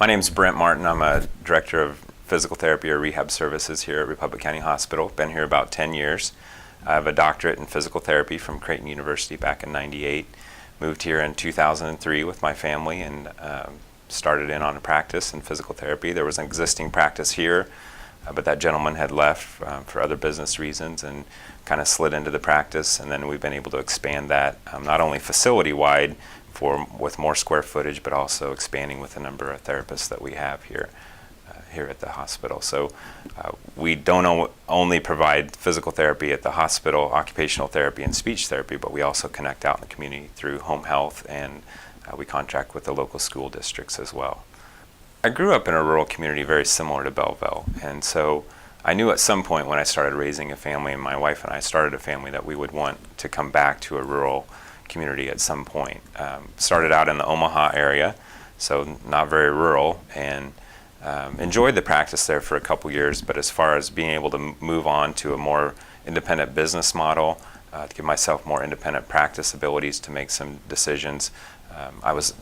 My name is Brent Martin. I'm a director of physical therapy or rehab services here at Republic County Hospital. Been here about 10 years. I have a doctorate in physical therapy from Creighton University back in '98. Moved here in 2003 with my family and started in on a practice in physical therapy. There was an existing practice here, but that gentleman had left for other business reasons and kind of slid into the practice, and then we've been able to expand that not only facility-wide with more square footage, but also expanding with the number of therapists that we have here at the hospital. So we don't only provide physical therapy at the hospital, occupational therapy and speech therapy, but we also connect out in the community through home health, and we contract with the local school districts as well. I grew up in a rural community very similar to Belleville, and so I knew at some point when I started raising a family, and my wife and I started a family, that we would want to come back to a rural community at some point. Started out in the Omaha area, so not very rural, and enjoyed the practice there for a couple years, but as far as being able to move on to a more independent business model, to give myself more independent practice abilities to make some decisions, I was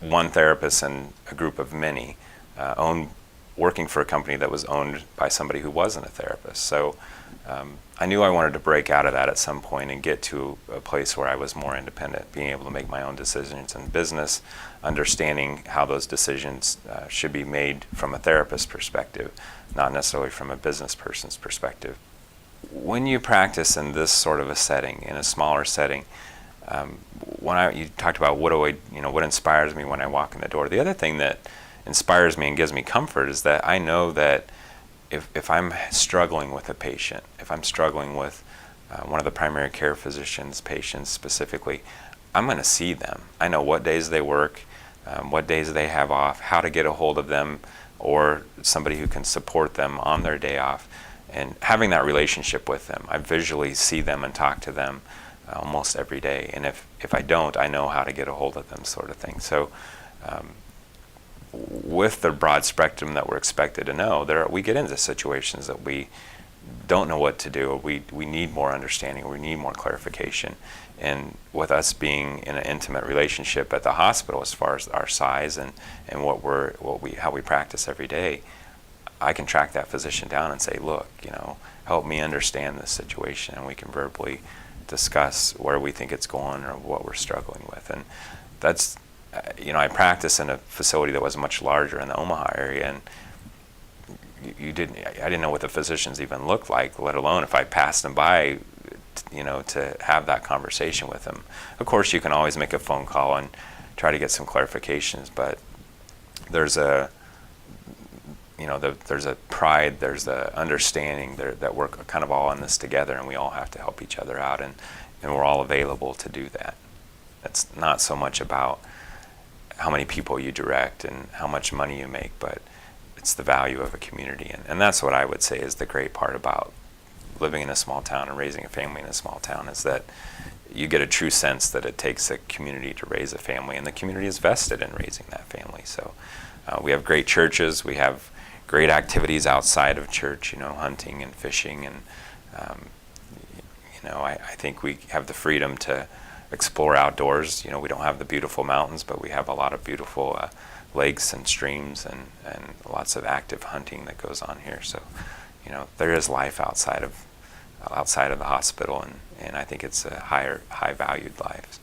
one therapist in a group of many, working for a company that was owned by somebody who wasn't a therapist. So I knew I wanted to break out of that at some point and get to a place where I was more independent, being able to make my own decisions in business, understanding how those decisions should be made from a therapist perspective, not necessarily from a business person's perspective. When you practice in this sort of a setting, in a smaller setting, you talked about what inspires me when I walk in the door. The other thing that inspires me and gives me comfort is that I know that if I'm struggling with a patient, if I'm struggling with one of the primary care physicians' patients specifically, I'm going to see them. I know what days they work, what days they have off, how to get a hold of them, or somebody who can support them on their day off. And having that relationship with them, I visually see them and talk to them almost every day. And if I don't, I know how to get a hold of them, sort of thing. So with the broad spectrum that we're expected to know, we get into situations that we don't know what to do, or we need more understanding, or we need more clarification. And with us being in an intimate relationship at the hospital, as far as our size and how we practice every day, I can track that physician down and say, look, help me understand this situation, and we can verbally discuss where we think it's going or what we're struggling with. And that's I practiced in a facility that was much larger in the Omaha area, and I didn't know what the physicians even looked like, let alone if I passed them by, to have that conversation with them. Of course, you can always make a phone call and try to get some clarifications, but there's a pride, there's the understanding that we're kind of all in this together, and we all have to help each other out, and we're all available to do that. It's not so much about how many people you direct and how much money you make, but it's the value of a community. And that's what I would say is the great part about living in a small town and raising a family in a small town, is that you get a true sense that it takes a community to raise a family, and the community is vested in raising that family. So we have great churches, we have great activities outside of church, hunting and fishing, and I think we have the freedom to explore outdoors. We don't have the beautiful mountains, but we have a lot of beautiful lakes and streams and lots of active hunting that goes on here. So, there is life outside of the hospital, and I think it's a high valued life.